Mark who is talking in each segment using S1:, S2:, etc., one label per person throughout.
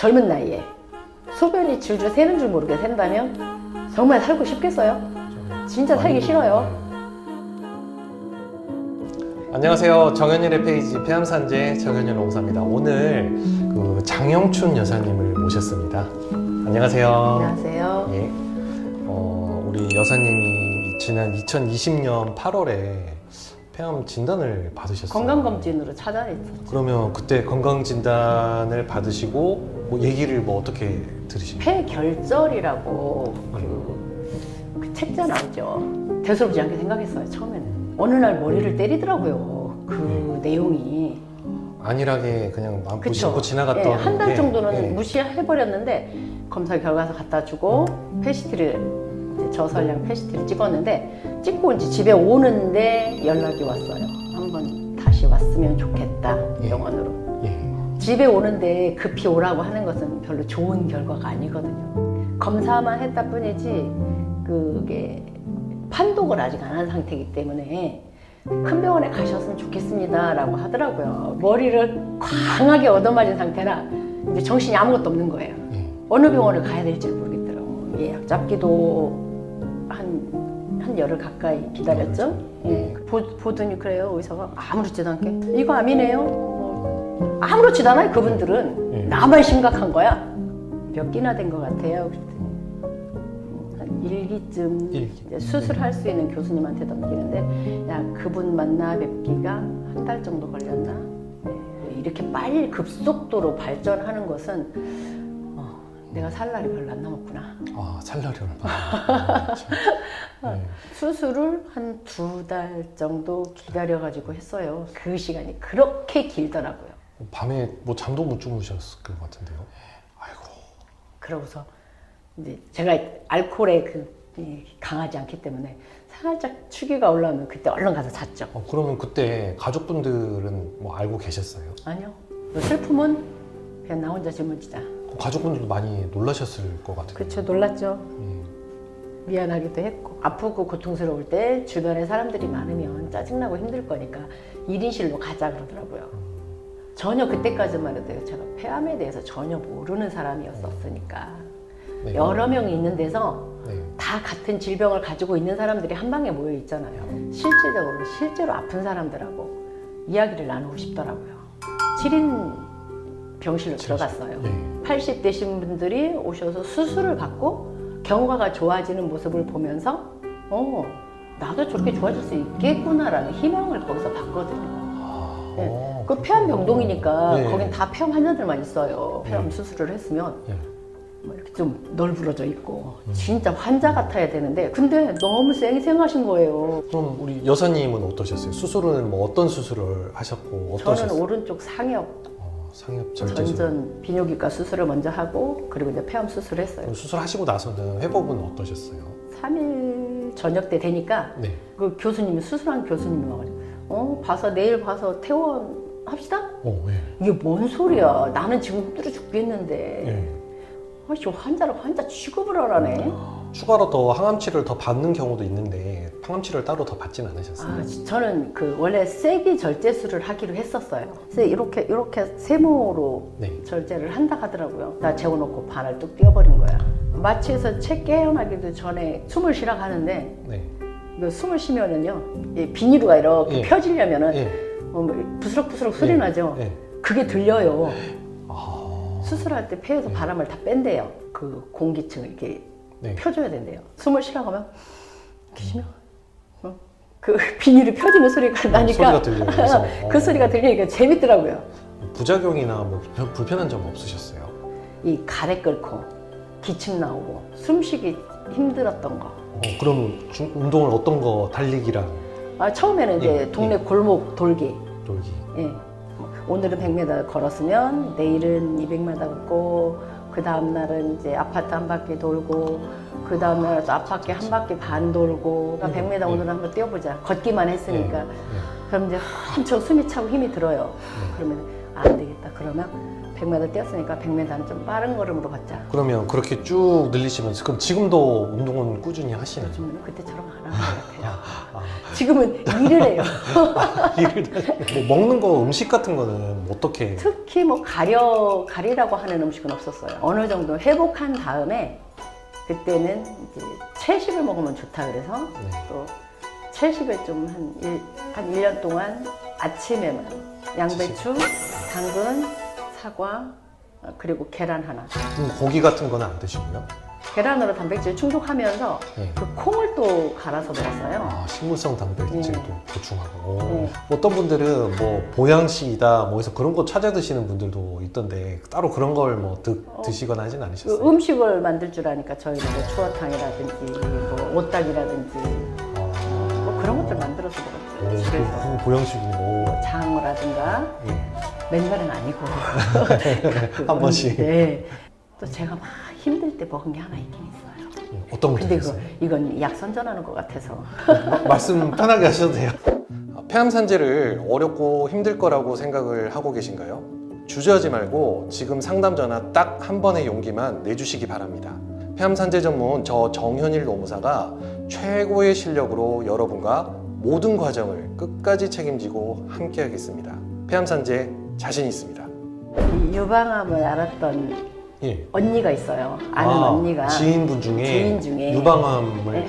S1: 젊은 나이에 소변이 줄줄 새는 줄 모르게 샌다면 정말 살고 싶겠어요? 진짜 살기 싫어요.
S2: 안녕하세요. 정현일의 페이지 폐암산재 정현일 원사입니다. 오늘 그 장영춘 여사님을 모셨습니다. 안녕하세요.
S1: 안녕하세요.
S2: 예. 우리 여사님이 지난 2020년 8월에 폐암 진단을 받으셨어요.
S1: 건강검진으로 찾아냈죠.
S2: 그러면 그때 건강진단을 받으시고 뭐 얘기를 뭐 어떻게 들으신 거예요?
S1: 폐결절이라고 그 책자 나오죠. 대수롭지 않게 생각했어요, 처음에는. 어느 날 머리를 때리더라고요. 그 내용이.
S2: 안일하게 그냥 마음
S1: 그쵸?
S2: 무심코 지나갔던
S1: 예, 한 달
S2: 게,
S1: 정도는
S2: 예.
S1: 무시해버렸는데 검사 결과서 갖다 주고 페시티를 이제 저설량 페시티를 찍었는데 찍고 이제 집에 오는데 연락이 왔어요. 한번 다시 왔으면 좋겠다,
S2: 예.
S1: 병원으로.
S2: 예.
S1: 집에 오는데 급히 오라고 하는 것은 별로 좋은 결과가 아니거든요. 검사만 했다 뿐이지 그게 판독을 아직 안 한 상태이기 때문에 큰 병원에 가셨으면 좋겠습니다 라고 하더라고요. 머리를 강하게 얻어맞은 상태라 이제 정신이 아무것도 없는 거예요.
S2: 예.
S1: 어느 병원을 가야 될지 모르겠더라고요. 예약 잡기도 한 열흘 가까이 기다렸죠. 예. 보더니 그래요. 의사가 아무렇지도 않게 이거 암이네요. 뭐 아무렇지도 않아요. 그분들은.
S2: 예.
S1: 나만 심각한 거야. 몇 기나 된 것 같아요. 그랬더니 한 1기쯤
S2: 일기.
S1: 수술할 수 있는 교수님한테 넘기는데 야 그분 만나 뵙기가 한 달 정도 걸렸나? 네. 이렇게 빨리 급속도로 발전하는 것은 내가 살 날이 별로 안 남았구나.
S2: 아, 살날이 얼마. 네.
S1: 수술을 한 2달 정도 기다려가지고 했어요. 그 시간이 그렇게 길더라고요.
S2: 밤에 뭐 잠도 못 주무셨을 것 같은데요. 아이고.
S1: 그러고서 이제 제가 알코올에 강하지 않기 때문에 살짝 추기가 올라오면 그때 얼른 가서 잤죠.
S2: 그러면 그때 가족분들은 뭐 알고 계셨어요?
S1: 아니요. 슬픔은 그냥 나 혼자 짊어지자.
S2: 가족분들도 많이 놀라셨을 것 같은데.
S1: 그렇죠. 놀랐죠.
S2: 예.
S1: 미안하기도 했고 아프고 고통스러울 때 주변에 사람들이 많으면 짜증나고 힘들 거니까 1인실로 가자 그러더라고요. 전혀 그때까지만 해도 제가 폐암에 대해서 전혀 모르는 사람이었으니까
S2: 네.
S1: 여러 명이 있는 데서
S2: 네.
S1: 다 같은 질병을 가지고 있는 사람들이 한 방에 모여 있잖아요. 실제로 아픈 사람들하고 이야기를 나누고 싶더라고요. 7인 병실로 들어갔어요.
S2: 네.
S1: 80 되신 분들이 오셔서 수술을 받고 경과가 좋아지는 모습을 보면서 나도 저렇게 좋아질 수 있겠구나라는 희망을 거기서 봤거든요. 네. 그 폐암 병동이니까
S2: 네.
S1: 거긴 다 폐암 환자들만 있어요. 폐암
S2: 네.
S1: 수술을 했으면
S2: 네.
S1: 뭐 이렇게 좀 널브러져 있고 진짜 환자 같아야 되는데 근데 너무 쌩쌩하신 거예요.
S2: 그럼 우리 여사님은 어떠셨어요? 수술은 뭐 어떤 수술을 하셨고
S1: 저는
S2: 어떠셨어요?
S1: 오른쪽 상엽
S2: 상엽 절제술.
S1: 전전 비뇨기과 수술을 먼저 하고 그리고 이제 폐암 수술을 했어요.
S2: 그럼 수술하시고 나서는 회복은 어떠셨어요?
S1: 3일 저녁 때 되니까
S2: 네.
S1: 그 교수님이 수술한 교수님이 와가지고 봐서 내일 봐서 퇴원합시다?
S2: 예.
S1: 이게 뭔 소리야. 나는 지금 힘들어 죽겠는데
S2: 예.
S1: 저 환자를 환자 취급을 하라네.
S2: 추가로 더 항암치를 더 받는 경우도 있는데 항암치를 따로 더 받진 않으셨어요?
S1: 저는 원래 세기 절제술을 하기로 했었어요. 그래서 이렇게 세모로
S2: 네.
S1: 절제를 한다 하더라고요. 나 재워놓고 반을 뚝 띄워버린 거야. 마취해서 책 깨어나기도 전에 숨을 쉬라고 하는데
S2: 네.
S1: 이거 숨을 쉬면은요 이 비닐루가 이렇게
S2: 예.
S1: 펴지려면은
S2: 예.
S1: 부스럭부스럭 소리
S2: 예.
S1: 나죠.
S2: 예.
S1: 그게 들려요.
S2: 아.
S1: 수술할 때 폐에서 바람을 다 뺀대요. 그 공기층을 이렇게
S2: 네.
S1: 펴줘야 된대요. 숨을 쉬라고 하면 이렇게 쉬면 그 비닐이 펴지는 소리가 나니까
S2: 소리가 들려요. 그래서,
S1: 그 소리가 들리니까 재밌더라고요.
S2: 부작용이나 뭐 불편한 점 없으셨어요?
S1: 이 가래 끓고 기침 나오고 숨쉬기 힘들었던 거.
S2: 그럼 운동을 어떤 거 달리기랑
S1: 처음에는 이제
S2: 예,
S1: 동네 골목 돌기.
S2: 돌기?
S1: 예. 오늘은 100m 걸었으면 내일은 200m 걷고 그 다음 날은 이제 아파트 한 바퀴 돌고 그 다음 날은 또 아파트 한 바퀴 반 돌고 100m 오늘 한번 뛰어보자. 걷기만 했으니까. 그럼 이제 엄청 숨이 차고 힘이 들어요. 그러면 안 되겠다. 그러면 100m 뛰었으니까 100m는 좀 빠른 걸음으로 걷자.
S2: 그러면 그렇게 쭉 늘리시면서 그럼 지금도 운동은 꾸준히 하시나요?
S1: 요즘은 그때처럼 안 하는 것 같아요.
S2: 아,
S1: 지금은 일을 해요.
S2: 뭐 먹는 거 음식 같은 거는 어떻게?
S1: 특히 뭐 가리라고 하는 음식은 없었어요. 어느 정도 회복한 다음에 그때는 이제 채식을 먹으면 좋다 그래서
S2: 네.
S1: 또 채식을 좀 한 1년 동안 아침에만 양배추, 당근, 사과, 그리고 계란 하나.
S2: 고기 같은 거는 안 드시고요?
S1: 계란으로 단백질 충족하면서
S2: 네.
S1: 그 콩을 또 갈아서 먹었어요.
S2: 아, 식물성 단백질도 보충하고. 오.
S1: 네.
S2: 어떤 분들은 뭐 보양식이다 뭐 해서 그런 거 찾아 드시는 분들도 있던데 따로 그런 걸 뭐 드시거나 하진
S1: 그
S2: 않으셨어요?
S1: 음식을 만들 줄 아니까 저희는 뭐 추어탕이라든지 뭐 오딱이라든지 뭐 그런 것들 만들어서 먹었죠. 집에서.
S2: 그 보양식이고.
S1: 장어라든가
S2: 예.
S1: 맨날은 아니고
S2: 한 번씩.
S1: 네. 또 제가 막 힘들 때 먹은 게 하나 있긴 있어요.
S2: 어떤 거
S1: 근데
S2: 드셨어요?
S1: 이건 약 선전하는 것 같아서.
S2: 말씀 편하게 하셔도 돼요. 폐암 산재를 어렵고 힘들 거라고 생각을 하고 계신가요? 주저하지 말고 지금 상담 전화 딱 한 번의 용기만 내주시기 바랍니다. 폐암 산재 전문 저 정현일 노무사가 최고의 실력으로 여러분과 모든 과정을 끝까지 책임지고 함께하겠습니다. 폐암 산재 자신 있습니다.
S1: 이 유방암을 앓았던
S2: 예.
S1: 언니가 있어요. 아는 언니가.
S2: 지인분 중에
S1: 지인 중에.
S2: 유방암을
S1: 네,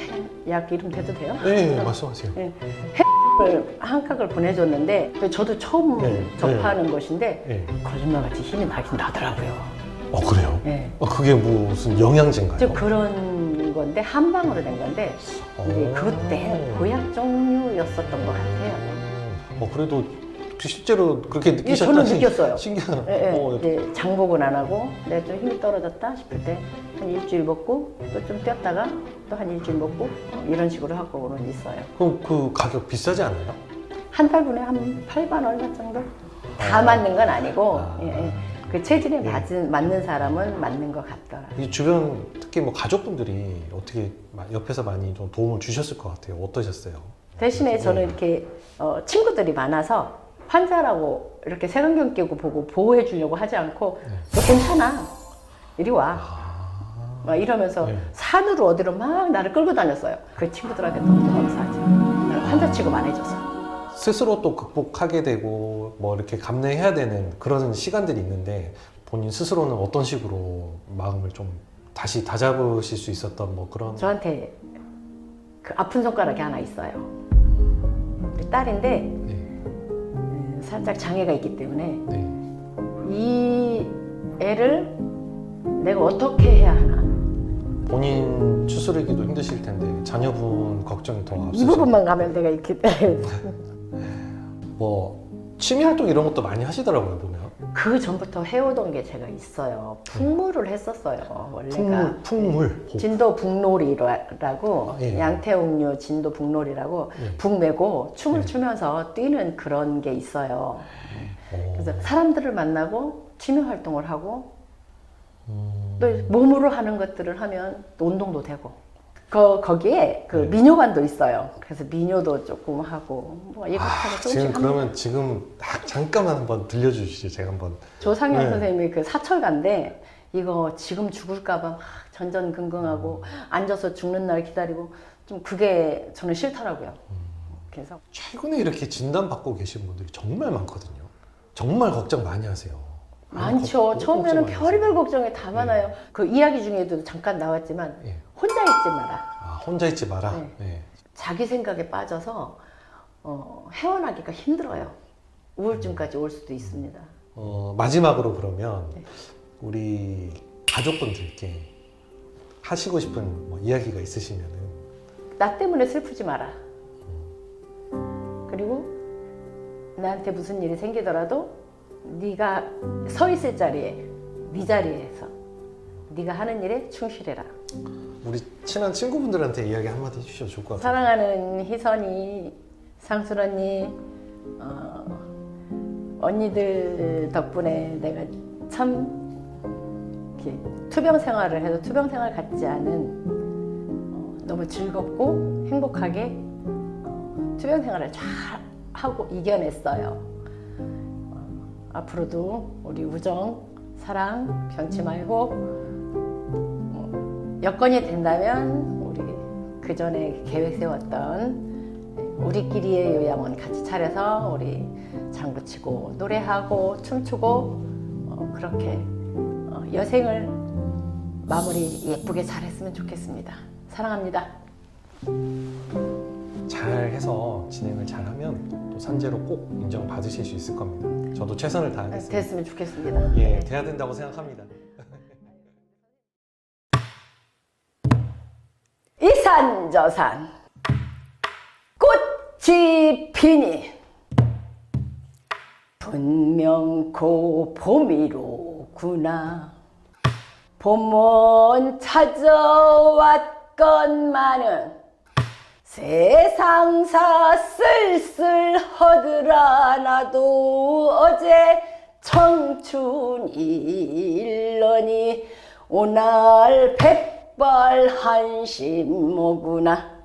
S1: 약 이름 대도 돼요?
S2: 네, 말씀하세요.
S1: 네. 한 칵을 보내줬는데 저도 처음
S2: 네,
S1: 접하는 것인데
S2: 예.
S1: 거짓말같이 힘이 나긴 나더라고요.
S2: 그래요?
S1: 네.
S2: 그게 무슨 영양제인가요?
S1: 저 그런 건데 한 방으로 된 건데 이제 그때 보약 종류였었던 것 같아요.
S2: 그래도 실제로 그렇게
S1: 예,
S2: 느끼셨다니
S1: 저는 느꼈어요.
S2: 신기하다.
S1: 예, 예. 이제 장복은 안 하고 내가 좀 힘이 떨어졌다 싶을 때 한 일주일 먹고 또 좀 뛰었다가 또 한 일주일 먹고 이런 식으로 하고는 있어요.
S2: 그럼 그 가격 비싸지 않아요?
S1: 한 달분에 한 8만 얼마 정도? 다 맞는 건 아니고 예, 예. 그 체질에 맞는 사람은 맞는 것 같더라고요.
S2: 이 주변 특히 뭐 가족분들이 어떻게 옆에서 많이 좀 도움을 주셨을 것 같아요. 어떠셨어요?
S1: 대신에 저는 이렇게 친구들이 많아서 환자라고 이렇게 색안경 끼고 보고 보호해 주려고 하지 않고 너 괜찮아 이리 와 막 이러면서
S2: 네.
S1: 산으로 어디로 막 나를 끌고 다녔어요. 그 친구들한테 너무 감사하죠. 나를 환자 취급 안 해줘서.
S2: 스스로 또 극복하게 되고 뭐 이렇게 감내해야 되는 그런 시간들이 있는데 본인 스스로는 어떤 식으로 마음을 좀 다시 다잡으실 수 있었던 뭐 그런
S1: 저한테 그 아픈 손가락이 하나 있어요. 우리 딸인데
S2: 네.
S1: 살짝 장애가 있기 때문에
S2: 네.
S1: 이 애를 내가 어떻게 해야 하나.
S2: 본인 추스르기도 힘드실 텐데 자녀분 걱정이 더
S1: 이
S2: 앞서서
S1: 부분만 가면 내가 이렇게
S2: 뭐 취미 활동 이런 것도 많이 하시더라고요 보면.
S1: 그 전부터 해오던 게 제가 있어요. 풍물을 했었어요. 원래가
S2: 풍물.
S1: 진도 북놀이라고
S2: 예.
S1: 양태옥류 진도 북놀이라고
S2: 예.
S1: 북 메고 춤을
S2: 예.
S1: 추면서 뛰는 그런 게 있어요.
S2: 오.
S1: 그래서 사람들을 만나고 취미 활동을 하고 또 몸으로 하는 것들을 하면 또 운동도 되고 거기에 그
S2: 네.
S1: 민요반도 있어요. 그래서 민요도 조금 하고 뭐 이것저것
S2: 지금
S1: 조금씩 합니다.
S2: 그러면 지금 잠깐만 한번 들려주시죠. 제가 한번.
S1: 조상현
S2: 네.
S1: 선생님이 그 사철가인데 이거 지금 죽을까봐 막 전전긍긍하고 앉아서 죽는 날 기다리고 좀 그게 저는 싫더라고요. 그래서
S2: 최근에 이렇게 진단받고 계신 분들이 정말 많거든요. 정말 걱정 많이 하세요.
S1: 많죠. 처음에는
S2: 걱정 많이
S1: 별의별 걱정이 다 많아요. 그 이야기 중에도 잠깐 나왔지만
S2: 예.
S1: 혼자 있지 마라.
S2: 혼자 있지 마라.
S1: 네.
S2: 예.
S1: 자기 생각에 빠져서 헤어나기가 힘들어요. 우울증까지 올 수도 있습니다.
S2: 마지막으로 그러면
S1: 네.
S2: 우리 가족분들께 하시고 싶은 뭐 이야기가 있으시면은
S1: 나 때문에 슬프지 마라. 그리고 나한테 무슨 일이 생기더라도 네가 서 있을 자리에 네 자리에서 네가 하는 일에 충실해라.
S2: 우리 친한 친구분들한테 이야기 한마디 해주셔도 좋을 것 같아요.
S1: 사랑하는 희선이, 상순 언니, 언니들 덕분에 내가 참 이렇게 투병 생활을 해서 투병 생활 같지 않은 너무 즐겁고 행복하게 투병 생활을 잘 하고 이겨냈어요. 앞으로도 우리 우정 사랑 변치 말고 여건이 된다면 우리 그 전에 계획 세웠던 우리끼리의 요양원 같이 차려서 우리 장구 치고 노래하고 춤추고 그렇게 여생을 마무리 예쁘게 잘했으면 좋겠습니다. 사랑합니다.
S2: 잘해서 진행을 잘하면 또 산재로 꼭 인정받으실 수 있을 겁니다. 저도 최선을 다하겠습니다.
S1: 됐으면 좋겠습니다.
S2: 예, 돼야 된다고 생각합니다.
S1: 이산저산 꽃이 피니 분명 고 봄이로구나. 봄은 찾아왔건만은 세상사 쓸쓸하더라. 나도 어제 청춘 일러니 오날 백발 한심 오구나.